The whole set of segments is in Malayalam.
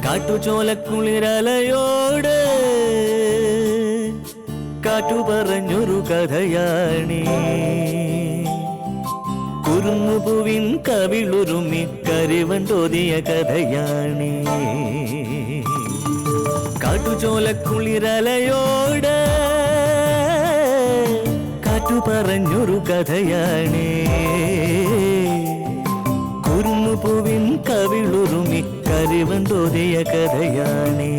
കാട്ടുചോലക്കുളിരലയോട് കാറ്റു പറഞ്ഞൊരു കഥയാണീ. കുരുന്നുപൂവിൻ കവിളുരുമ്മി കരിവൻ തോതിയ കഥയാണീ. കാട്ടുചോലക്കുളിരലയോട് കാറ്റു പറഞ്ഞൊരു കഥയാണേ. കുരുന്നുപൂവിൻ കവിളുരുമ്മി കരിവൻ തോതിയ കഥയാണേ.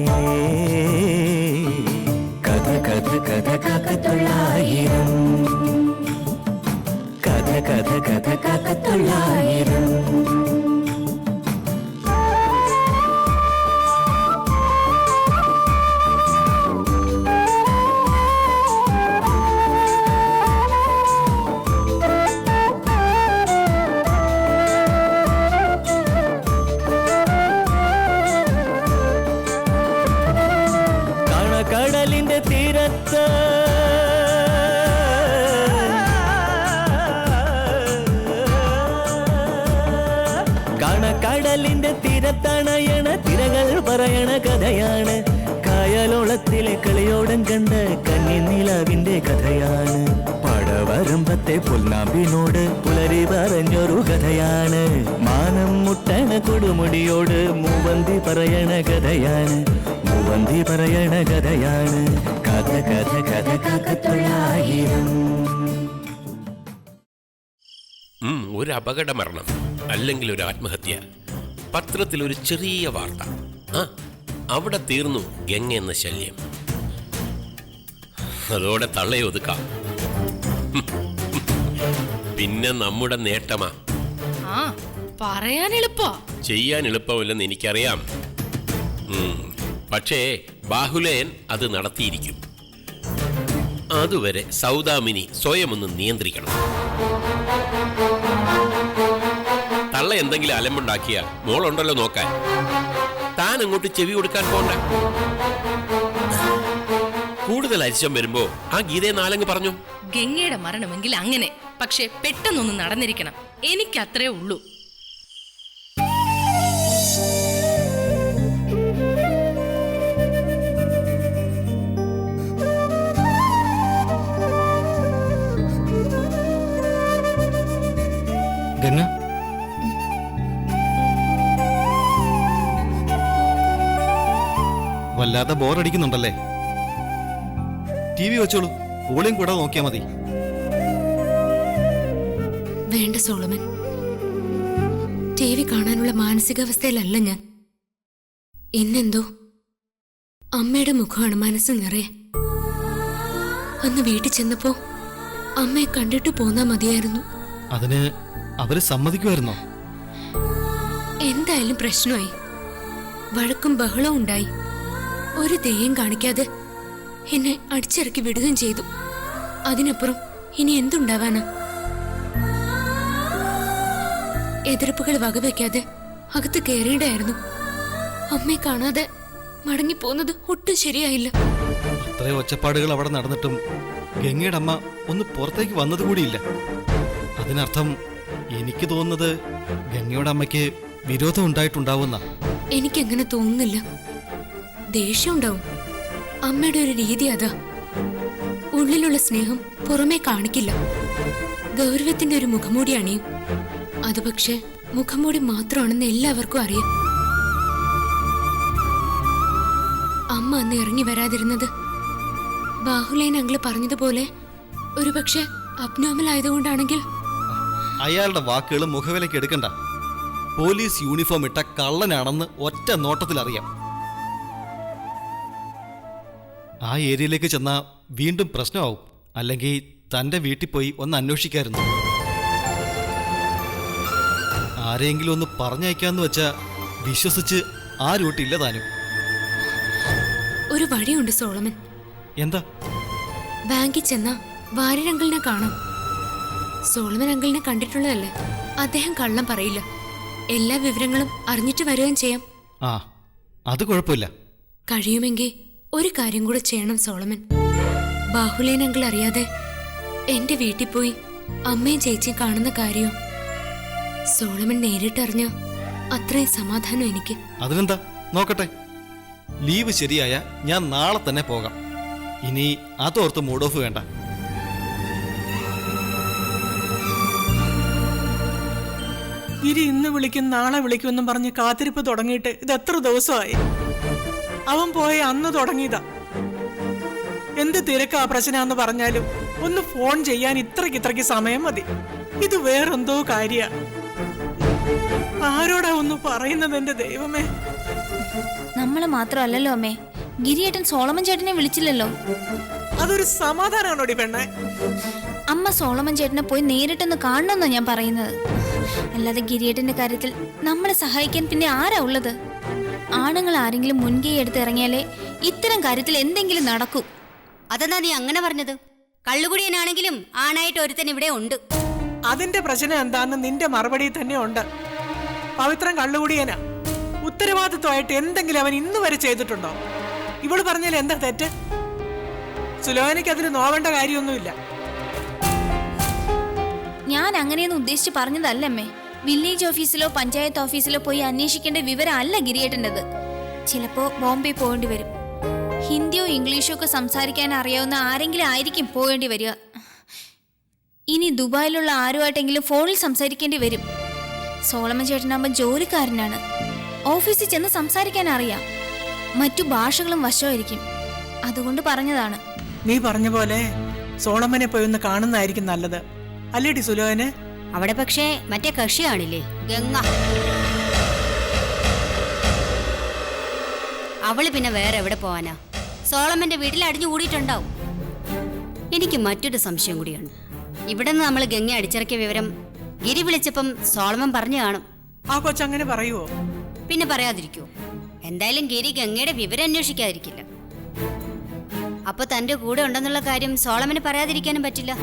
കഥ കഥ കഥ കാക്കത്തൊള്ളായിരം, കഥ കഥ കഥ കാക്കത്തൊള്ളായിരം. കടലിന്റെ തീരത്ത് കടലിന്റെ തീരത്തണയണ തിരകൾ പറയണ കഥയാണ്. കായലോളത്തിലെ കളിയോടൻ കണ്ട കന്നിനിലാവിന്റെ കഥയാണ്. പടവരമ്പത്തെ പുൽനാമ്പിനോട് പുലരി പറഞ്ഞൊരു കഥയാണ്. മാനം മുട്ടണ കൊടുമുടിയോട് മൂവന്തി പറയണ കഥയാണ്. മൂവന്തി പറയണ കഥയാണ്. കഥ കഥ കഥ കാക്കത്തൊള്ളായിരം. ഒരു അപകട മരണം അല്ലെങ്കിൽ ഒരു ആത്മഹത്യ, പത്രത്തിൽ ഒരു ചെറിയ വാർത്ത, അവിടെ തീർന്നു ഗംഗ എന്ന ശല്യം. അതോടെ തള്ളയൊതുക്കാം. പിന്നെ നമ്മുടെ നേട്ടമാ. പറയാൻ എളുപ്പമാ, ചെയ്യാൻ എളുപ്പമില്ലെന്ന് എനിക്കറിയാം. പക്ഷേ ബാഹുലേയൻ അത് നടത്തിയിരിക്കും. അതുവരെ സൗദാമിനി സ്വയം ഒന്ന് നിയന്ത്രിക്കണം. തള്ള എന്തെങ്കിലും അലമ്പുണ്ടാക്കിയാൽ മോളുണ്ടല്ലോ നോക്കാൻ. താൻ അങ്ങോട്ട് ചെവി കൊടുക്കാൻ പോണ്ട. കൂടുതൽ അരിശം വരുമ്പോ ആ ഗീതയെ നാലങ്ങ് പറഞ്ഞു. ഗംഗയുടെ മരണമെങ്കിൽ അങ്ങനെ, പക്ഷെ പെട്ടെന്നൊന്നും നടന്നിരിക്കണം. എനിക്കത്രേ ഉള്ളൂ. ഗംഗ, വല്ലാതെ ബോറടിക്കുന്നുണ്ടല്ലേ? TV വെച്ചോളൂ, കൂടെയും കൂടെ നോക്കിയാ മതി. വേണ്ട സോളമൻ, TV കാണാനുള്ള മാനസികാവസ്ഥയിലല്ല ഞാൻ. ഇന്നെന്തോ അമ്മയുടെ മുഖമാണ് മനസ്സ് നിറയെ. അന്ന് വീട്ടിൽ ചെന്നപ്പോ അമ്മയെ കണ്ടിട്ട് പോന്നാ മതിയായിരുന്നു. അതിന് അവര് സമ്മതിക്കുമായിരുന്നോ? എന്തായാലും പ്രശ്നമായി. വഴക്കും ബഹളവും ഉണ്ടായി. ഒരു ദയം കാണിക്കാതെ എന്നെ അടിച്ചിറക്കി വിടുകയും ചെയ്തു. അതിനപ്പുറം ഇനി എന്തുണ്ടാവാനാ? എതിർപ്പുകൾ വകവെക്കാതെ അകത്ത് കയറിയിടായിരുന്നു. അമ്മയെ കാണാതെ മടങ്ങിപ്പോന്നത് ഒട്ടും ശരിയായില്ല. അത്രയും ഒച്ചപ്പാടുകൾ അവിടെ നടന്നിട്ടും ഗംഗയുടെ അമ്മ ഒന്ന് പുറത്തേക്ക് വന്നതുകൂടിയില്ല. അതിനർത്ഥം എനിക്ക് തോന്നുന്നത് ഗംഗയുടെ അമ്മയ്ക്ക് വിരോധം ഉണ്ടായിട്ടുണ്ടാവുന്ന. എനിക്കങ്ങനെ തോന്നുന്നില്ല. ദേഷ്യം ഉണ്ടാവും. അമ്മയുടെ ഒരു രീതി അതാ. ഉള്ളിലുള്ള സ്നേഹം പുറമേ കാണിക്കില്ല. ഗൗരവത്തിന്റെ ഒരു മുഖംമൂടിയാണ്. അത് പക്ഷെ മുഖംമൂടി മാത്രമാണെന്ന് എല്ലാവർക്കും അറിയാം. അമ്മ അന്ന് ഇറങ്ങി വരാതിരുന്നത് ബാഹുലേൻ അങ്കിള് പറഞ്ഞതുപോലെ ഒരുപക്ഷെ അബ്നോർമൽ ആയതുകൊണ്ടാണെങ്കിൽ. അയാളുടെ വാക്കുകൾ മുഖവിലേക്ക് എടുക്കണ്ട. പോലീസ് യൂണിഫോം ഇട്ട കള്ളനാണെന്ന് ഒറ്റ നോട്ടത്തിൽ അറിയാം. ആ ഏരിയയിലേക്ക് ചെന്നാ വീണ്ടും പ്രശ്നമാവും. അല്ലെങ്കിൽ തന്റെ വീട്ടിൽ പോയി ഒന്ന് അന്വേഷിക്കായിരുന്നു. ആരെങ്കിലും ഒന്ന് പറഞ്ഞയക്കാന്ന് വെച്ചാ വിശ്വസിച്ച് ആ റൂട്ടില്ല താനും. ഒരു വഴിയുണ്ട് സോളമൻ. എന്താ? ബാങ്കിൽ ചെന്നാ വാര്യരങ്കിളിനെ കാണാം. സോളമൻ അങ്കിളിനെ കണ്ടിട്ടുള്ളതല്ലേ. അദ്ദേഹം കള്ളം പറയില്ല. എല്ലാ വിവരങ്ങളും അറിഞ്ഞിട്ട് വരികയും ചെയ്യാം. അത് കുഴപ്പമില്ല. കഴിയുമെങ്കിൽ ഒരു കാര്യം കൂടെ ചെയ്യണം സോളമൻ. ബാഹുലേൻ അങ്കിൾ അറിയാതെ എന്റെ വീട്ടിൽ പോയി അമ്മയും ചേച്ചിയും കാണുന്ന കാര്യം സോളമൻ നേരിട്ടറിഞ്ഞ അത്രയും സമാധാനം എനിക്ക്. അതിനെന്താ, നോക്കട്ടെ. ലീവ് ശരിയായ ഞാൻ നാളെ തന്നെ പോകാം. ഇനി അതോർത്ത് മൂഡ് ഓഫ് വേണ്ട. ഗിരി ഇന്ന് വിളിക്കും നാളെ വിളിക്കുമെന്നും പറഞ്ഞ് കാത്തിരിപ്പ് തുടങ്ങിയിട്ട് ഇത് എത്ര ദിവസമായി? അവൻ പോയ അന്ന് തുടങ്ങിയതാ. എന്ത് തിരക്കാ പ്രശ്നമാന്ന് പറഞ്ഞാലും ഒന്ന് ഫോൺ ചെയ്യാൻ ഇത്രയ്ക്ക് സമയം മതി. ഇത് വേറെന്തോ കാര്യ. ആരോടാ ഒന്ന് പറയുന്നത് എന്റെ ദൈവമേ? നമ്മള് മാത്രമല്ലല്ലോ അമ്മേ, ഗിരിയേട്ടൻ സോളമൻ ചേട്ടനെ വിളിച്ചില്ലല്ലോ. അതൊരു സമാധാനമാണോടി പെണ്ണെ? അമ്മ സോളമൻ ചേട്ടനെ പോയി നേരിട്ടൊന്ന് കാണണമെന്നാ ഞാൻ പറയുന്നത്. അല്ലാതെ ഗിരിയേട്ടന്റെ കാര്യത്തിൽ നമ്മളെ സഹായിക്കാൻ പിന്നെ ആരാ ഉള്ളത്? ആണുങ്ങൾ ആരെങ്കിലും മുൻകൈ എടുത്ത് ഇറങ്ങിയാലേ ഇത്തരം കാര്യത്തിൽ എന്തെങ്കിലും നടക്കൂ. അതെന്താ നീ അങ്ങനെ പറഞ്ഞത്? കള്ളുകുടിയനാണെങ്കിലും ആണായിട്ട് ഒരുത്തൻ ഇവിടെ ഉണ്ട്. അതിന്റെ പ്രശ്നം എന്താന്ന് നിന്റെ മറുപടി തന്നെ ഉണ്ട്. പവിത്രൻ കള്ളുകുടിയനാ. ഉത്തരവാദിത്വമായിട്ട് എന്തെങ്കിലും അവൻ ഇന്ന് വരെ ചെയ്തിട്ടുണ്ടോ? ഇവള് പറഞ്ഞാൽ എന്താ തെറ്റ്? സുലോചനയ്ക്ക് അതിന് നോവേണ്ട കാര്യമൊന്നുമില്ല. ഞാൻ അങ്ങനെയൊന്നും ഉദ്ദേശിച്ച് പറഞ്ഞതല്ലമ്മേ. വില്ലേജ് ഓഫീസിലോ പഞ്ചായത്ത് ഓഫീസിലോ പോയി അന്വേഷിക്കേണ്ട വിവരം അല്ല ഗിരിയേട്ടൻ്റെത്. ചിലപ്പോ ബോംബെ പോകേണ്ടി വരും. ഹിന്ദിയോ ഇംഗ്ലീഷോ ഒക്കെ സംസാരിക്കാൻ അറിയാവുന്ന ആരെങ്കിലും ആയിരിക്കും പോകേണ്ടി വരിക. ഇനി ദുബായിലുള്ള ആരുമായിട്ടെങ്കിലും ഫോണിൽ സംസാരിക്കേണ്ടി വരും. സോളമൻ ചേട്ടനാകുമ്പോൾ ജോലിക്കാരനാണ്. ഓഫീസിൽ ചെന്ന് സംസാരിക്കാൻ അറിയാം. മറ്റു ഭാഷകളും വശമായിരിക്കും. അതുകൊണ്ട് പറഞ്ഞതാണ്. നീ പറഞ്ഞ പോലെ സോളമനെ പോയി ഒന്ന് കാണുന്നതായിരിക്കും നല്ലത്. അല്ലേടി സുലോചന? അവിടെ പക്ഷേ മറ്റേ കക്ഷിയാണില്ലേ, ഗംഗ. അവള് പിന്നെ വേറെ എവിടെ പോവാനാ? സോളമന്റെ വീട്ടിൽ അടിഞ്ഞു കൂടിയിട്ടുണ്ടാവും. എനിക്ക് മറ്റൊരു സംശയം കൂടിയാണ്. ഇവിടെ നിന്ന് നമ്മൾ ഗംഗ അടിച്ചിറക്കിയ വിവരം ഗിരി വിളിച്ചപ്പം സോളമൻ പറഞ്ഞു കാണും. ആ കൊച്ചങ്ങനെ പറയുവോ? പിന്നെ പറയാതിരിക്കുവോ? എന്തായാലും ഗിരി ഗംഗയുടെ വിവരം അന്വേഷിക്കാതിരിക്കില്ല. അപ്പൊ തന്റെ കൂടെ ഉണ്ടെന്നുള്ള കാര്യം സോളമന് പറയാതിരിക്കാനും പറ്റില്ല.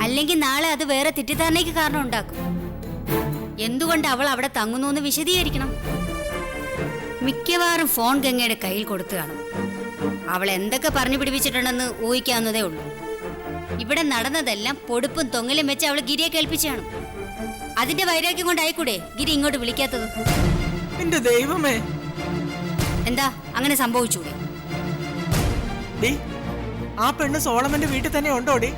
അല്ലെങ്കിൽ നാളെ അത് വേറെ തെറ്റിദ്ധാരണയ്ക്ക് കാരണം ഉണ്ടാക്കും. എന്തുകൊണ്ട് അവൾ അവിടെ തങ്ങുന്നു എന്ന് വിശദീകരിക്കണം. മിക്കവാറും ഫോൺ ഗംഗയുടെ കയ്യിൽ കൊടുത്തു കാണും. അവൾ എന്തൊക്കെ പറഞ്ഞു പിടിപ്പിച്ചിട്ടുണ്ടെന്ന് ഊഹിക്കാവുന്നതേ ഉള്ളൂ. ഇവിടെ നടന്നതെല്ലാം പൊടുപ്പും തൊങ്ങലും വെച്ച് അവൾ ഗിരിയെ കേൾപ്പിച്ചാണ്. അതിന്റെ വൈരാഗ്യം കൊണ്ടായിക്കൂടെ ഗിരി ഇങ്ങോട്ട് വിളിക്കാത്തത്? എന്റെ ദൈവമേ! എന്താ അങ്ങനെ സംഭവിച്ചൂടെ? ആ പെണ്ണ് സോളമന്റെ വീട്ടിൽ തന്നെ ഉണ്ടോടി?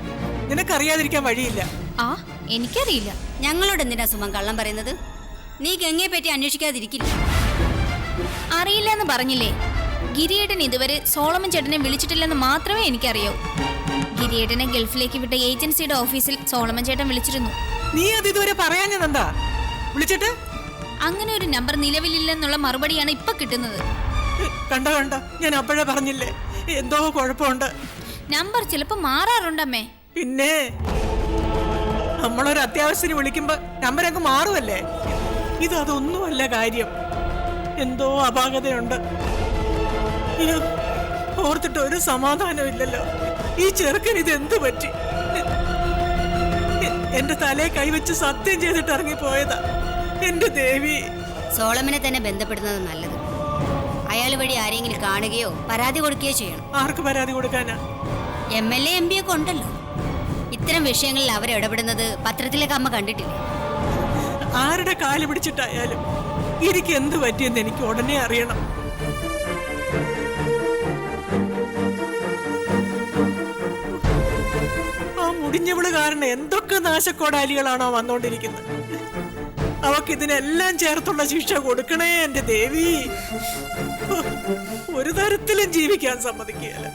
നിനക്കറിയാതിരിക്കാൻ വഴിയില്ല. ആ, എനിക്കറിയില്ല. ഞങ്ങളോട് എന്തിനാ സുമൻ കള്ളം പറയുന്നത്? നീ ഗംഗയെ പറ്റി അന്വേഷിക്കാതിരിക്കില്ല. അറിയില്ല എന്ന് പറഞ്ഞില്ലേ? ഗിരിയേട്ടൻ ഇതുവരെ സോളമൻ ചേട്ടനെ വിളിച്ചിട്ടില്ലെന്ന് മാത്രമേ എനിക്കറിയൂ. ഗിരിയേട്ടനെ ഗൾഫിലേക്ക് വിട്ട ഏജൻസിയുടെ ഓഫീസിൽ സോളമൻ ചേട്ടൻ വിളിച്ചിരുന്നു. നീ അത് ഇതുവരെ പറയാഞ്ഞതെന്താ? വിളിച്ചിട്ട് അങ്ങനെ ഒരു നമ്പർ നിലവിലില്ലെന്നുള്ള മറുപടിയാണ് ഇപ്പൊ കിട്ടുന്നത്. കണ്ട ഞാൻ അപ്പോഴേ പറഞ്ഞില്ലേ, എന്തോ കുഴപ്പമുണ്ട്. നമ്പർ ചിലപ്പോ മാറാറുണ്ടമ്മേ. പിന്നെ നമ്മളൊരു അത്യാവശ്യത്തിന് വിളിക്കുമ്പോ നമ്പർ അങ്ങ് മാറുമല്ലേ? ഇത് അതൊന്നുമല്ല കാര്യം. എന്തോ അപാകതയുണ്ട്. ഓർത്തിട്ട് ഒരു സമാധാനം ഇല്ലല്ലോ. ഈ ചെറുക്കൻ ഇത് എന്തു പറ്റി? എന്റെ തലയെ കൈവച്ച് സത്യം ചെയ്തിട്ട് ഇറങ്ങിപ്പോയതാ. എന്റെ ദേവി! സോളമനെ തന്നെ ബന്ധപ്പെടുന്നത് നല്ലത്. അയാൾ വഴി ആരെങ്കിലും കാണുകയോ പരാതി കൊടുക്കുകയോ ചെയ്യണം. ആർക്ക് പരാതി കൊടുക്കാനാ? MLA MP ഒക്കെ ഉണ്ടല്ലോ. ഇത്തരം വിഷയങ്ങളിൽ അവരിടപെടുന്നത് പത്രത്തിലേക്ക് അമ്മ കണ്ടിട്ടില്ലേ? ആരുടെ കാല് പിടിച്ചിട്ടായാലും എനിക്ക് എന്ത് പറ്റിയെന്ന് എനിക്ക് ഉടനെ അറിയണം. ആ മുടിഞ്ഞവള് കാരണം എന്തൊക്കെ നാശക്കോടാലികളാണോ വന്നോണ്ടിരിക്കുന്നത്. അവക്കിതിനെല്ലാം ചേർത്തുള്ള ശിക്ഷ കൊടുക്കണേ എന്റെ ദേവി. ഒരു തരത്തിലും ജീവിക്കാൻ സമ്മതിക്കുകയല്ല.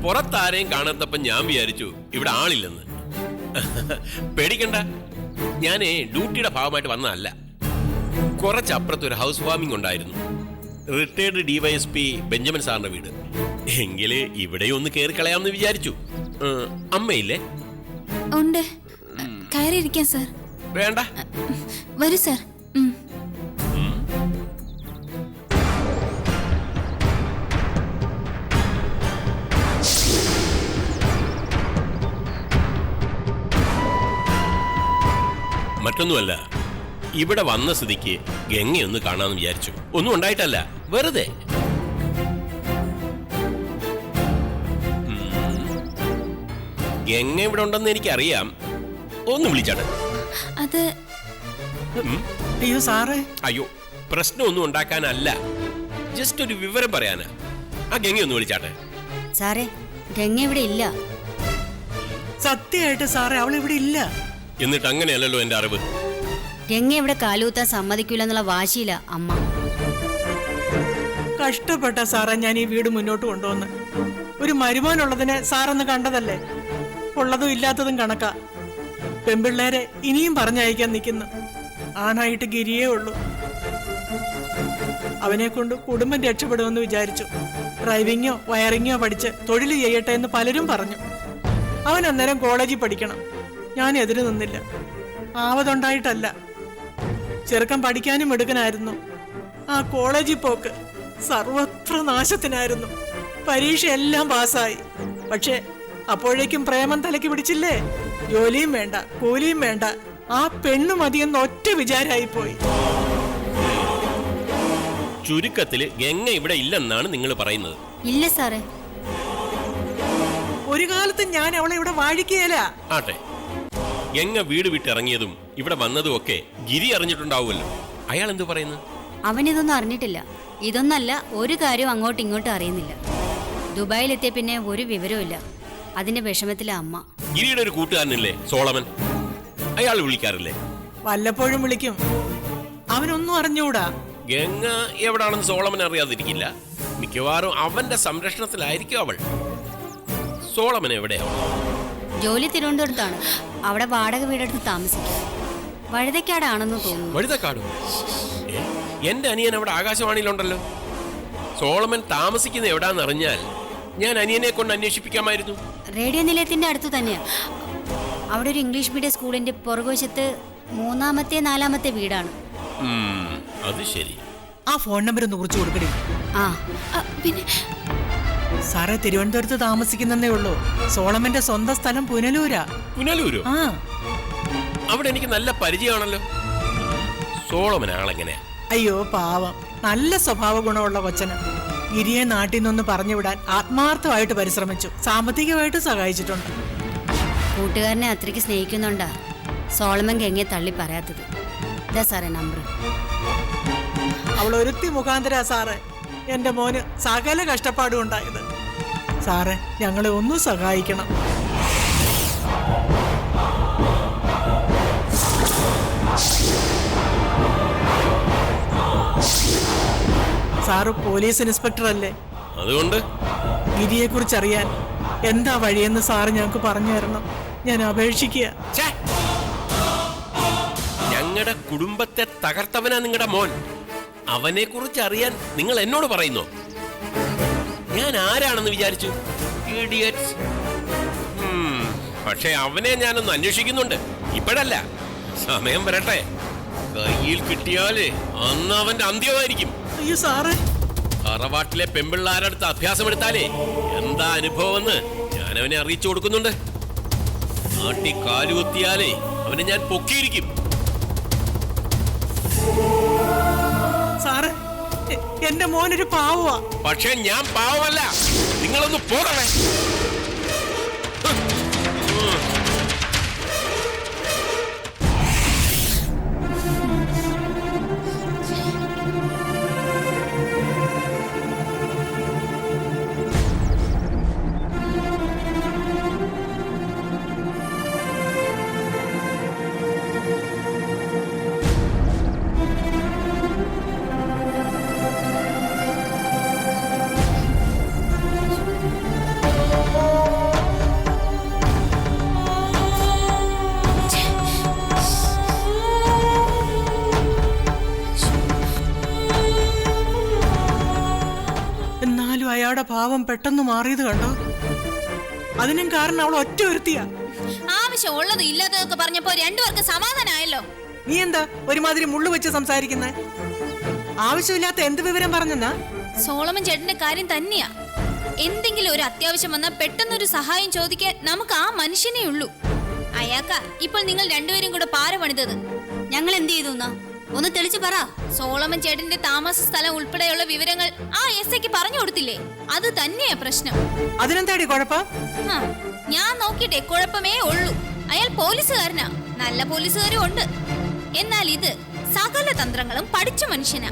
പുറത്താരെയും കാണാത്തപ്പം ഞാൻ വിചാരിച്ചു ഇവിടെ ആളില്ലെന്ന്. പേടിക്കണ്ട, ഞാനേ ഡ്യൂട്ടിയുടെ ഭാഗമായിട്ട് വന്നതല്ല. കുറച്ചപ്പുറത്ത് ഒരു ഹൗസ് വാമിംഗ് ഉണ്ടായിരുന്നു. റിട്ടയർഡ് DYSP ബെഞ്ചമിൻ സാറിന്റെ വീട്. എങ്കില് ഇവിടെ ഒന്ന് കയറി കളയാമെന്ന് വിചാരിച്ചു. അമ്മയില്ലേ? ഉണ്ട്. കയറിയിരിക്കാം സാർ. വേണ്ട, വരൂ സാർ. മറ്റൊന്നുമല്ല, ഇവിടെ വന്ന സ്ഥിതിക്ക് ഗംഗയൊന്ന് കാണാമെന്ന് വിചാരിച്ചു. ഒന്നും ഉണ്ടായിട്ടല്ല, വെറുതെ. ഗംഗ ഇവിടെ ഉണ്ടെന്ന് എനിക്കറിയാം. ഒന്ന് വിളിച്ചാട്ടെ. അത് അയ്യോ സാറേ, അയ്യോ, പ്രശ്നമൊന്നും ഉണ്ടാക്കാനല്ല, ജസ്റ്റ് ഒരു വിവരം പറയാനാ. ആ ഗംഗയൊന്ന് വിളിച്ചാട്ടെ. സാറേ, ഗംഗ ഇവിടെ ഇല്ല. സത്യമായിട്ട് സാറേ, അവൾ ഇവിടെ ഇല്ല. എന്നിട്ട് അങ്ങനെയല്ലല്ലോ എന്റെ അറിവ്. ഗംഗ ഇവിടെ കാലൂത്താൻ സമ്മതിക്കൂല എന്നുള്ള വാശിയില്ല അമ്മ. കഷ്ടപ്പെട്ട സാറേ ഞാൻ ഈ വീട് മുന്നോട്ട് കൊണ്ടുവന്ന്. ഒരു മരുമോനുള്ളതിനെ സാറൊന്ന് കണ്ടതല്ലേ? ഉള്ളതും ഇല്ലാത്തതും കണക്കാ. പെൺപിള്ളേരെ ഇനിയും പറഞ്ഞയക്കാൻ നിൽക്കുന്നു. ആണായിട്ട് ഗിരിയേ ഉള്ളൂ. അവനെ കൊണ്ട് കുടുംബം രക്ഷപ്പെടുമെന്ന് വിചാരിച്ചു. ഡ്രൈവിങ്ങോ വയറിങ്ങോ പഠിച്ച് തൊഴിൽ ചെയ്യട്ടെ എന്ന് പലരും പറഞ്ഞു. അവൻ അന്നേരം കോളേജിൽ പഠിക്കണം. ഞാൻ എതിര് നിന്നില്ല. ആവതുണ്ടായിട്ടല്ല. ചെറുക്കൻ പഠിക്കാനും എടുക്കനായിരുന്നു. ആ കോളേജിൽ പോക്ക് സർവത്ര നാശത്തിനായിരുന്നു. പരീക്ഷ എല്ലാം പാസ്സായി. പക്ഷെ അപ്പോഴേക്കും പ്രേമം തലയ്ക്ക് പിടിച്ചില്ലേ? ജോലിയും വേണ്ട, കൂലിയും വേണ്ട, ആ പെണ്ണു മതിയെന്ന് ഒറ്റ വിചാരമായിപ്പോയി. ചുരുക്കത്തില് ഗംഗ ഇവിടെ ഇല്ലെന്നാണ് നിങ്ങൾ പറയുന്നത്? ഇല്ല സാറേ. ഒരു കാലത്ത് ഞാൻ അവളെ ഇവിടെ വാഴിക്കുകയല്ല. ആട്ടെ, ഗംഗ വീട് വിട്ടിറങ്ങിയതും ഇവിടെ വന്നതും ഒക്കെ ഗിരി അറിഞ്ഞിട്ടുണ്ടാവുമല്ലോ. അയാൾ എന്തു പറയുന്നു? അവനിതൊന്നും അറിഞ്ഞിട്ടില്ല. ഇതൊന്നല്ല, ഒരു കാര്യവും അങ്ങോട്ടും ഇങ്ങോട്ടും അറിയുന്നില്ല. ദുബായിലെത്തിയ പിന്നെ ഒരു വിവരവും ഇല്ല. അതിന്റെ വിഷമത്തിലെ അമ്മ. ഗിരിയുടെ ഒരു കൂട്ടുകാരനില്ലേ, സോളമൻ? അയാൾ വിളിക്കാറില്ലേ? വല്ലപ്പോഴും വിളിക്കും. അവനൊന്നും അറിഞ്ഞൂടാ. ഗംഗ എവിടാണെന്ന് സോളമൻ അറിയാതിരിക്കില്ല. മിക്കവാറും അവന്റെ സംരക്ഷണത്തിലായിരിക്കും അവൾ. സോളമൻ എവിടെയാവും? ജോലി തിരുവനന്തപുരത്താണ്. അവിടെ വാടക വീടെടുത്ത് താമസിക്കും. വഴുതക്കാടാണെന്ന് തോന്നുന്നു. വഴുതക്കാടോ? എന്റെ അനിയൻ അവിടെ ആകാശവാണിയിലുണ്ടല്ലോ. സോളമൻ താമസിക്കുന്ന എവിടാന്ന് അറിഞ്ഞാൽ ഞാൻ അനിയനെ കൊണ്ട് അന്വേഷിപ്പിക്കാമായിരുന്നു. റേഡിയോ നിലയത്തിന്റെ അടുത്ത് തന്നെയാ. അവിടെ ഒരു ഇംഗ്ലീഷ് മീഡിയം സ്കൂളിന്റെ പുറകുവശത്ത് 3-ാമത്തെ 4-ാമത്തെ വീടാണ്. അത് ശരി. ആ ഫോൺ നമ്പർ ഒന്ന് കുറിച്ച് കൊടുക്കണേ. ആ പിന്നെ സാറേ, തിരുവനന്തപുരത്ത് താമസിക്കുന്നേ ഉള്ളൂ. സോളമന്റെ സ്വന്തം സ്ഥലം പുനലൂരാ. പുനലൂരോ? ആ, അവിടെ എനിക്ക് നല്ല പരിചയമാണല്ലോ. സോളമൻ ആളെങ്ങനെയാ? അയ്യോ പാവം, നല്ല സ്വഭാവ ഗുണമുള്ള കൊച്ചന്. ഗിരിയെ നാട്ടിൽ നിന്നൊന്ന് പറഞ്ഞു വിടാൻ ആത്മാർത്ഥമായിട്ട് പരിശ്രമിച്ചു. സാമ്പത്തികമായിട്ട് സഹായിച്ചിട്ടുണ്ട്. കൂട്ടുകാരനെ അത്രയ്ക്ക് സ്നേഹിക്കുന്നുണ്ടാ സോളമൻ ഗംഗയെ തള്ളി പറയാത്തത്. ഇതാ സാറേ നമ്പർ. അവൾ ഒരുത്തി മുഖാന്തരാ സാറേ എന്റെ മോന് സകല കഷ്ടപ്പാടും ഉണ്ടായത്. സാറേ, ഞങ്ങളെ ഒന്ന് സഹായിക്കണം. സാറ് പോലീസ് ഇൻസ്പെക്ടർ അല്ലേ? അതുകൊണ്ട് ഗിരിയെ കുറിച്ച് അറിയാൻ എന്താ വഴിയെന്ന് സാറ് ഞങ്ങൾക്ക് പറഞ്ഞു തരണം. ഞാൻ അപേക്ഷിക്കുക. ഞങ്ങളുടെ കുടുംബത്തെ തകർത്തവനാ നിങ്ങളുടെ മോൻ. അവനെ കുറിച്ച് അറിയാൻ നിങ്ങൾ എന്നോട് പറയുന്നോ? ഞാൻ ആരാണെന്ന് വിചാരിച്ചു? ഇഡിയറ്റ്സ്. പക്ഷെ അവനെ ഞാനൊന്ന് അന്വേഷിക്കുന്നുണ്ട്. ഇപ്പോഴല്ല, സമയം വരട്ടെ. കയ്യിൽ കിട്ടിയാല് അന്ന് അവന്റെ അന്ത്യമായിരിക്കും. അയ്യോ സാറേ, തറവാട്ടിലെ പെമ്പിള്ളാരടുത്ത് അഭ്യാസമെടുത്താലേ എന്താ അനുഭവമെന്ന് ഞാൻ അവനെ അറിയിച്ചു കൊടുക്കുന്നുണ്ട്. നാട്ടി കാലുകുത്തിയാലേ അവനെ ഞാൻ പൊക്കിയിരിക്കും. സാറ്, എന്റെ മോനൊരു പാവമാ. പക്ഷെ ഞാൻ പാവമല്ല. നിങ്ങളൊന്ന് പോകണേ. എന്നാലും അയാളുടെ ഭാവം പെട്ടെന്ന് മാറിയത് കണ്ടോ? അതിനും കാരണം അവൾ ഒറ്റ ഒരുത്തിയാ. ആവശ്യമുള്ളതും ഇല്ലാത്തതൊക്കെ പറഞ്ഞപ്പോ രണ്ടുപേർക്ക് സമാധാനമായല്ലോ. നീ എന്താ ഒരുമാതിരി മുള്ളു വെച്ച് സംസാരിക്കുന്നേ? ആവശ്യമില്ലാത്ത എന്ത് വിവരം പറഞ്ഞെന്നാ? സോളമൻ ചേട്ടന്റെ കാര്യം തന്നെയാ. എന്തെങ്കിലും ഒരു അത്യാവശ്യം വന്നാൽ പെട്ടെന്നൊരു സഹായം ചോദിക്കാൻ നമുക്ക് ആ മനുഷ്യനേ ഉള്ളൂ. അയാൾക്ക ഇപ്പോൾ നിങ്ങൾ രണ്ടുപേരും കൂടെ പാര പണിതത്. ഞങ്ങൾ എന്ത് ചെയ്തു എന്നാ? ഒന്ന് തെളിച്ചു പറ. സോളമൻ ചേട്ടന്റെ താമസ സ്ഥലം ഉൾപ്പെടെയുള്ള വിവരങ്ങൾ ആ എസ്ഐക്ക് പറഞ്ഞു കൊടുത്തില്ലേ? അത് തന്നെയാ പ്രശ്നം. അതിനെന്താടി കുഴപ്പം? ആ, ഞാൻ നോക്കിട്ടെ കുഴപ്പമേ ഉള്ളൂ. അയാൾ പോലീസുകാരനാ, നല്ല പോലീസുകാരും ഉണ്ട്. എന്നാൽ ഇത് സകല തന്ത്രങ്ങളും പഠിച്ച മനുഷ്യനാ.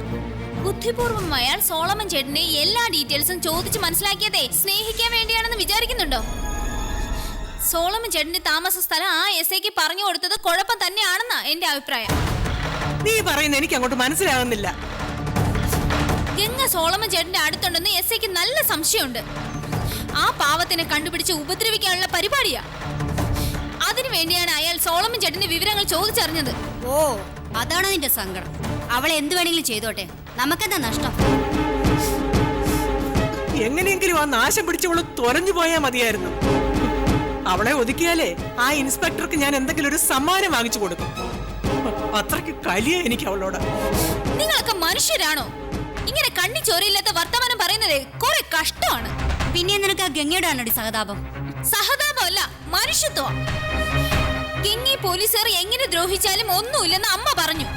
ബുദ്ധിപൂർവം അയാൾ സോളമൻ ചേട്ടന്റെ എല്ലാ ഡീറ്റെയിൽസും ചോദിച്ച് മനസ്സിലാക്കിയതേ സ്നേഹിക്കാൻ വേണ്ടിയാണെന്ന് വിചാരിക്കുന്നുണ്ടോ? സോളമൻ ചേട്ടന്റെ താമസ സ്ഥലം ആ എസ്ഐക്ക് പറഞ്ഞു കൊടുത്തത് കുഴപ്പം തന്നെയാണെന്നാ എന്റെ അഭിപ്രായം. നീ പറയുന്ന എനിക്ക് അങ്ങോട്ട് മനസ്സിലാകുന്നില്ല. ഗംഗ സോളമൻ ചേട്ടന്റെ അടുത്തുണ്ടെന്ന് എസ്ഐക്ക് നല്ല സംശയമുണ്ട്. ആ പാവത്തിനെ കണ്ടുപിടിച്ച് ഉപദ്രവിക്കാനുള്ള പരിപാടിയാ. അതിനു വേണ്ടിയാണ് അയാൾ സോളമൻ ചേട്ടന്റെ വിവരങ്ങൾ ചോദിച്ചറിഞ്ഞത്. ഓ, അതാണോ നിന്റെ സങ്കടം? അവളെ എന്ത് വേണമെങ്കിലും ചെയ്തോട്ടെ, നമുക്കെന്താ നഷ്ടം? എങ്ങനെയെങ്കിലും ആ നാശം പിടിച്ചവള് തുറഞ്ഞു പോയാൽ മതിയായിരുന്നു. അവളെ ഒതുക്കിയാലേ ആ ഇൻസ്പെക്ടർക്ക് ഞാൻ എന്തെങ്കിലും ഒരു സമ്മാനം വാങ്ങിച്ചു കൊടുക്കും. അത്രയ്ക്ക് കലിയ എനിക്ക് അവളോട്. നിങ്ങളൊക്കെ മനുഷ്യരാണോ? ഇങ്ങനെ കണ്ണി ചോരയില്ലാത്ത വർത്തമാനം പറയുന്നത് കുറെ കഷ്ടമാണ്. പിന്നെ നിനക്ക് ആ ഗംഗയുടെ ആണോടി സഹതാപം? സഹതാപമല്ല, മനുഷ്യത്വം. ഗംഗി പോലീസുകാർ എങ്ങനെ ദ്രോഹിച്ചാലും ഒന്നുമില്ലെന്ന് അമ്മ പറഞ്ഞു.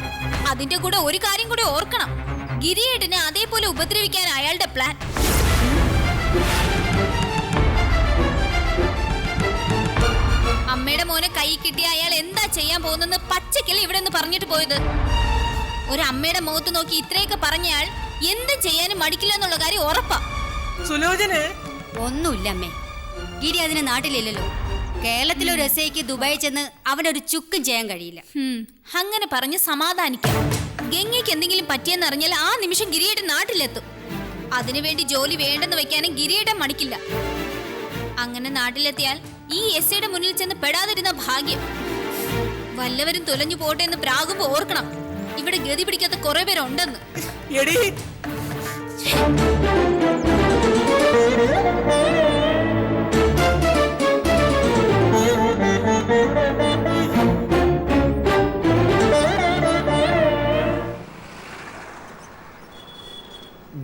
അതിന്റെ കൂടെ ഒരു കാര്യം കൂടി ഓർക്കണം, ഗിരിയേട്ടനെ അതേപോലെ ഉപദ്രവിക്കാൻ അയാളുടെ പ്ലാൻ. അമ്മയുടെ മോനെ കൈ കിട്ടിയ അയാൾ എന്താ ചെയ്യാൻ പോകുന്നെന്ന് പച്ചക്കല്ല ഇവിടെ നിന്ന് പറഞ്ഞിട്ട് പോയത്. ഒരു അമ്മയുടെ മുഖത്ത് നോക്കി ഇത്രയൊക്കെ പറഞ്ഞയാൾ എന്ത് ചെയ്യാനും മടിക്കില്ല എന്നുള്ള കാര്യം ഉറപ്പാ. സുലോചന് ഒന്നുമില്ല അമ്മേ, ഗിരി അതിന് നാട്ടിലില്ലല്ലോ. കേരളത്തിലെ ഒരു എസ്ഐക്ക് ദുബായി ചെന്ന് അവനൊരു ചുക്കും ചെയ്യാൻ കഴിയില്ല. അങ്ങനെ പറഞ്ഞ് സമാധാനിക്കാം. ഗംഗയ്ക്ക് എന്തെങ്കിലും പറ്റിയെന്നറിഞ്ഞാൽ ആ നിമിഷം ഗിരിയേട്ടൻ നാട്ടിലെത്തും. അതിനുവേണ്ടി ജോലി വേണ്ടെന്ന് വെക്കാനും ഗിരിയേട്ടൻ മടിക്കില്ല. അങ്ങനെ നാട്ടിലെത്തിയാൽ ഈ എസ്ഐയുടെ മുന്നിൽ ചെന്ന് പെടാതിരുന്ന ഭാഗ്യം. വല്ലവരും തുലഞ്ഞു പോട്ടെ എന്ന് പ്രാകുമ്പോ ഓർക്കണം, ഇവിടെ ഗതി പിടിക്കാത്ത കുറെ പേരുണ്ടെന്ന്. എടീ,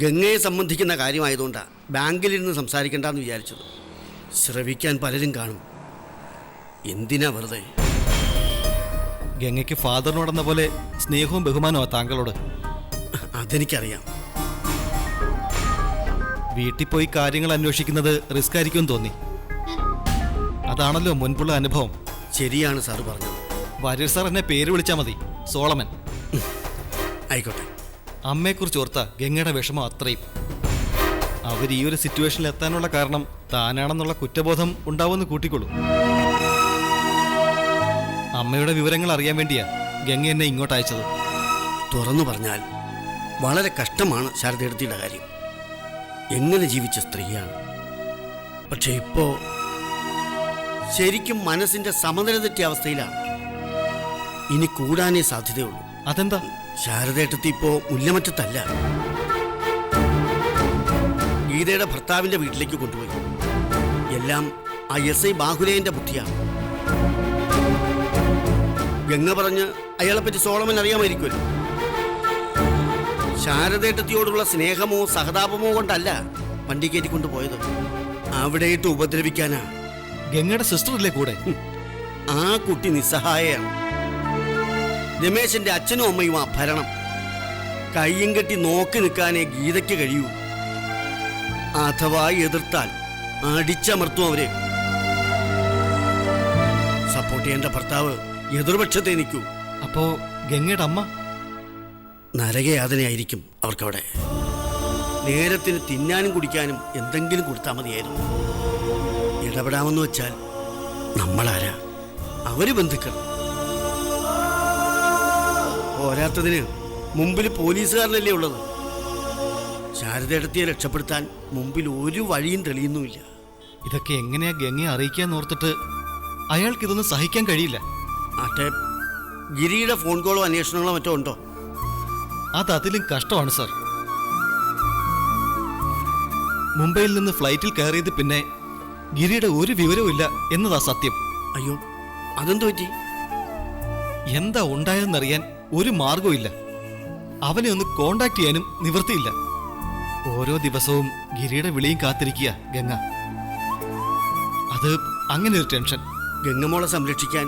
ഗംഗയെ സംബന്ധിക്കുന്ന കാര്യമായതുകൊണ്ടാണ് ബാങ്കിലിരുന്ന് സംസാരിക്കണ്ടെന്ന് വിചാരിച്ചത്. ശ്രവിക്കാൻ പലരും കാണും. എന്തിനാ വെറുതെ? ഗംഗയ്ക്ക് ഫാദറിനോടെന്ന പോലെ സ്നേഹവും ബഹുമാനവും താങ്കളോട്. അതെനിക്കറിയാം. വീട്ടിൽ പോയി കാര്യങ്ങൾ അന്വേഷിക്കുന്നത് റിസ്ക് ആയിരിക്കുമെന്ന് തോന്നി. അതാണല്ലോ മുൻപുള്ള അനുഭവം. ശരിയാണ് സാറ് പറഞ്ഞത്. വാര്യർ സാർ എന്നെ പേര് വിളിച്ചാൽ മതി, സോളമൻ. ആയിക്കോട്ടെ. അമ്മയെക്കുറിച്ച് ഓർത്ത ഗംഗയുടെ വിഷമം അത്രയും. അവർ ഈ ഒരു സിറ്റുവേഷനിൽ എത്താനുള്ള കാരണം താനാണെന്നുള്ള കുറ്റബോധം ഉണ്ടാവുമെന്ന് കൂട്ടിക്കൊള്ളൂ. അമ്മയുടെ വിവരങ്ങൾ അറിയാൻ വേണ്ടിയാ ഗംഗ എന്നെ ഇങ്ങോട്ട് അയച്ചത്. തുറന്നു പറഞ്ഞാൽ വളരെ കഷ്ടമാണ് ശാരദയെടുത്തിയുടെ കാര്യം. എങ്ങനെ ജീവിച്ച സ്ത്രീയാണ്. പക്ഷെ ഇപ്പോ ശരിക്കും മനസ്സിന്റെ സമനില തെറ്റിയ അവസ്ഥയിലാണ്. ഇനി കൂടാനേ സാധ്യതയുള്ളൂ. അതെന്താ? ശാരദയെടുത്തി ഇപ്പോ മുല്ലമറ്റത്തല്ല, ഗീതയുടെ ഭർത്താവിന്റെ വീട്ടിലേക്ക് കൊണ്ടുപോയി. എല്ലാം ആ എസ് ഐ ബാഹുലേയന്റെ ബുദ്ധിയാണ്. ഗംഗ പറഞ്ഞ് അയാളെപ്പറ്റി സോളമൻ അറിയാമായിരിക്കുമല്ലോ. ശാരദേട്ടത്തിയോടുള്ള സ്നേഹമോ സഹതാപമോ കൊണ്ടല്ല വണ്ടി കയറ്റി കൊണ്ടുപോയത്. അവിടെയിട്ട് ഉപദ്രവിക്കാനാ. ഗംഗയുടെ സിസ്റ്റർ ഇല്ലേ കൂടെ? ആ കുട്ടി നിസ്സഹായയാണ്. രമേശന്റെ അച്ഛനും അമ്മയും ആ ഭരണം കയ്യും കെട്ടി നോക്കി നിൽക്കാനേ ഗീതയ്ക്ക് കഴിയൂ. അഥവാ എതിർത്താൽ അടിച്ചമർത്തും അവരെ. സപ്പോർട്ട് ചെയ്യേണ്ട ഭർത്താവ് എതിർപക്ഷത്തെ നിൽക്കൂ. അപ്പോ ഗംഗയുടെ അമ്മ നരകയാതനയായിരിക്കും അവർക്കവിടെ. നേരത്തിന് തിന്നാനും കുടിക്കാനും എന്തെങ്കിലും കൊടുത്താൽ മതിയായിരുന്നു. ഇടപെടാമെന്ന് വെച്ചാൽ നമ്മളാരാ? അവര് ബന്ധുക്കൾ. പോരാത്തതിന് മുമ്പിൽ പോലീസുകാരനല്ലേ ഉള്ളത്. ശാരദയെടുത്തിയെ രക്ഷപ്പെടുത്താൻ മുമ്പിൽ ഒരു വഴിയും തെളിയുന്നുമില്ല. ഇതൊക്കെ എങ്ങനെയാ ഗംഗയെ അറിയിക്കാന്ന് ഓർത്തിട്ട് അയാൾക്കിതൊന്നും സഹിക്കാൻ കഴിയില്ല. ആട്ടെ, ഗിരിയുടെ ഫോൺ കോളോ അന്വേഷണങ്ങളോ മറ്റോ ഉണ്ടോ? അത് അതിലും കഷ്ടമാണ് സർ. മുംബൈയിൽ നിന്ന് ഫ്ലൈറ്റിൽ കയറിയത് പിന്നെ ഗിരിയുടെ ഒരു വിവരവും ഇല്ല എന്നതാ സത്യം. അയ്യോ, അതെന്തു പറ്റി? എന്താ ഉണ്ടായതെന്നറിയാൻ ഒരു മാർഗവും ഇല്ല. അവനെ ഒന്ന് കോണ്ടാക്ട് ചെയ്യാനും നിവൃത്തിയില്ല. ഓരോ ദിവസവും ഗിരിയുടെ വിളിയും കാത്തിരിക്കുക ഗംഗ. അത് അങ്ങനെ ഒരു ടെൻഷൻ. ഗംഗമോളെ സംരക്ഷിക്കാൻ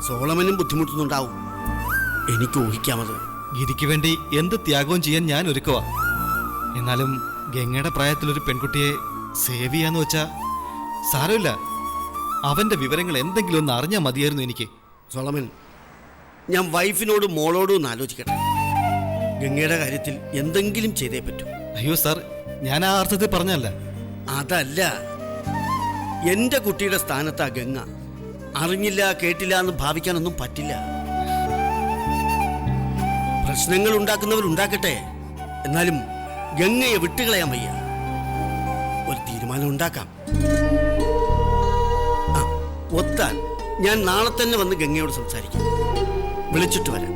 സോളമനും ബുദ്ധിമുട്ടുന്നുണ്ടാവും. എനിക്ക് ഊഹിക്കാമത്. ഗിരിക്ക് വേണ്ടി എന്ത് ത്യാഗവും ചെയ്യാൻ ഞാൻ ഒരുക്കുവാ. എന്നാലും ഗംഗയുടെ പ്രായത്തിലൊരു പെൺകുട്ടിയെ സേവ് ചെയ്യാന്ന് വെച്ചാ സാരമില്ല. അവന്റെ വിവരങ്ങൾ എന്തെങ്കിലും ഒന്ന് അറിഞ്ഞാൽ മതിയായിരുന്നു എനിക്ക്. സോളമൻ, ഞാൻ വൈഫിനോടും മോളോടും ഒന്ന് ആലോചിക്കട്ടെ. ഗംഗയുടെ കാര്യത്തിൽ എന്തെങ്കിലും ചെയ്തേ പറ്റൂ. അയ്യോ സാർ, ഞാൻ ആ അർത്ഥത്തിൽ പറഞ്ഞല്ല. അതല്ല, എന്റെ കുട്ടിയുടെ സ്ഥാനത്താ ഗംഗ. അറിഞ്ഞില്ല കേട്ടില്ല എന്ന് ഭാവിക്കാനൊന്നും പറ്റില്ല. പ്രശ്നങ്ങൾ ഉണ്ടാക്കുന്നവരുണ്ടാക്കട്ടെ, എന്നാലും ഗംഗയെ വിട്ടുകളയാൻ വയ്യ. ഒരു തീരുമാനം ഉണ്ടാക്കാം. ഒത്താൽ ഞാൻ നാളെ തന്നെ വന്ന് ഗംഗയോട് സംസാരിക്കാം. വിളിച്ചിട്ട് വരാം.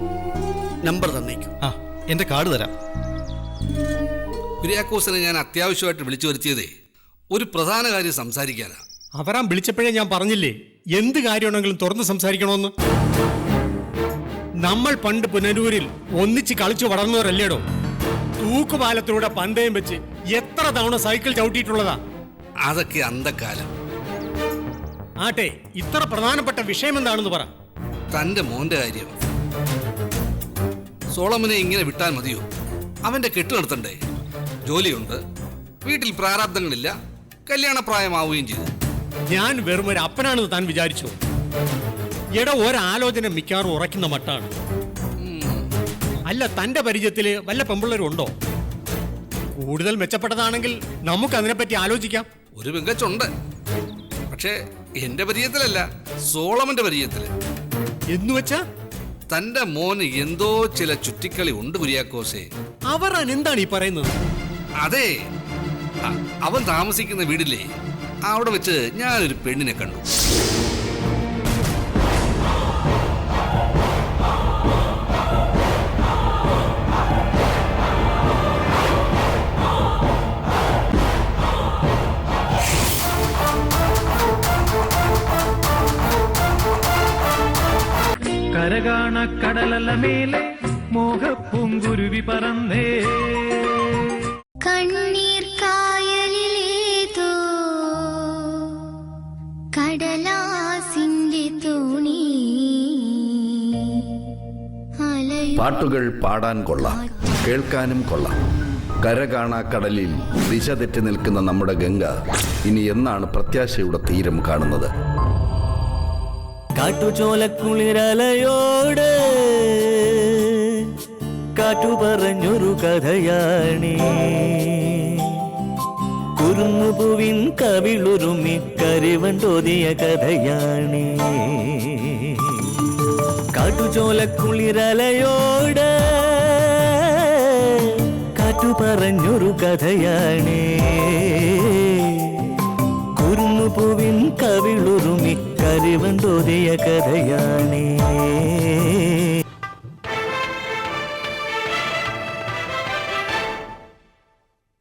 നമ്പർ തന്നേക്കും. ആ, എന്റെ കാർഡ് തരാം. കുര്യാക്കോസിനെ ഞാൻ അത്യാവശ്യമായിട്ട് വിളിച്ചു വരുത്തിയതേ ഒരു പ്രധാന കാര്യം സംസാരിക്കാനാ. അവരാൻ വിളിച്ചപ്പോഴേ ഞാൻ പറഞ്ഞില്ലേ എന്ത് കാര്യമാണെങ്കിലും തുറന്ന് സംസാരിക്കണമെന്ന്. നമ്മൾ പണ്ട് പുനലൂരിൽ ഒന്നിച്ച് കളിച്ചു വളർന്നവരല്ലേടോ. തൂക്കുപാലത്തിലൂടെ പന്തയം വെച്ച് എത്ര തവണ സൈക്കിൾ ചവിട്ടിയിട്ടുള്ളതാ. അതൊക്കെ അന്തക്കാലം. ആട്ടെ, ഇത്ര പ്രധാനപ്പെട്ട വിഷയം എന്താണെന്ന് പറ. തന്റെ മോന്റെ കാര്യം. സോളമനെ ഇങ്ങനെ വിട്ടാൽ മതിയോ? അവന്റെ കെട്ടു നടത്തണ്ടേ? ജോലിയുണ്ട്, വീട്ടിൽ പ്രാരാബ്ദങ്ങളില്ല, കല്യാണപ്രായമാവുകയും ചെയ്തു. ഞാൻ വെറും ഒരു അപ്പനാണെന്ന് താൻ വിചാരിച്ചു? എടാ, ഒരാലോചന മിക്കവാറും ഉറയ്ക്കുന്ന മട്ടാണ്. അല്ല, തന്റെ പരിചയത്തില് വല്ല പെമ്പിള്ളേരും ഉണ്ടോ? കൂടുതൽ മെച്ചപ്പെട്ടതാണെങ്കിൽ നമുക്ക് അതിനെപ്പറ്റി ആലോചിക്കാം. ഒരു പെങ്കച്ചുണ്ട്, പക്ഷേ എന്റെ പരിചയത്തിലല്ല, സോളമന്റെ പരിചയത്തില്. എന്നുവെച്ചാ തന്റെ മോന് എന്തോ ചില ചുറ്റിക്കളി ഉണ്ട് കുര്യാക്കോസെ. അവരാൻ എന്താണ് ഈ പറയുന്നത്? അതെ, അവൻ താമസിക്കുന്ന വീടില്ലേ, അവിടെ വെച്ച് ഞാനൊരു പെണ്ണിനെ കണ്ടു. കരകാണ കടലല മേലെ മോഹപ്പൂങ്കുരുവി പറന്നേ. കണ്ണീർ കായലിലേതോ കടലാസിന്റെ തോണി. പാട്ടുകൾ പാടാൻ കൊള്ളാം, കേൾക്കാനും കൊള്ളാം. കരകാണ കടലിൽ ദിശ തെറ്റി നിൽക്കുന്ന നമ്മുടെ ഗംഗ ഇനി എന്നാണ് പ്രത്യാശയുടെ തീരം കാണുന്നത്? കാട്ടുചോലക്കുളിരലയോട് കാറ്റു പറഞ്ഞൊരു കഥയാണേ. കുരുന്നുപൂവിൻ കവിളുരുമി കരിവൻ തോതിയ കഥയാണേ. കാട്ടുചോലക്കുളിരലയോട് കാറ്റു പറഞ്ഞൊരു കഥയാണേ. കുരുന്നുപൂവിൻ കവിളുരുമി കരിവൻ തോതിയ കഥയാണേ.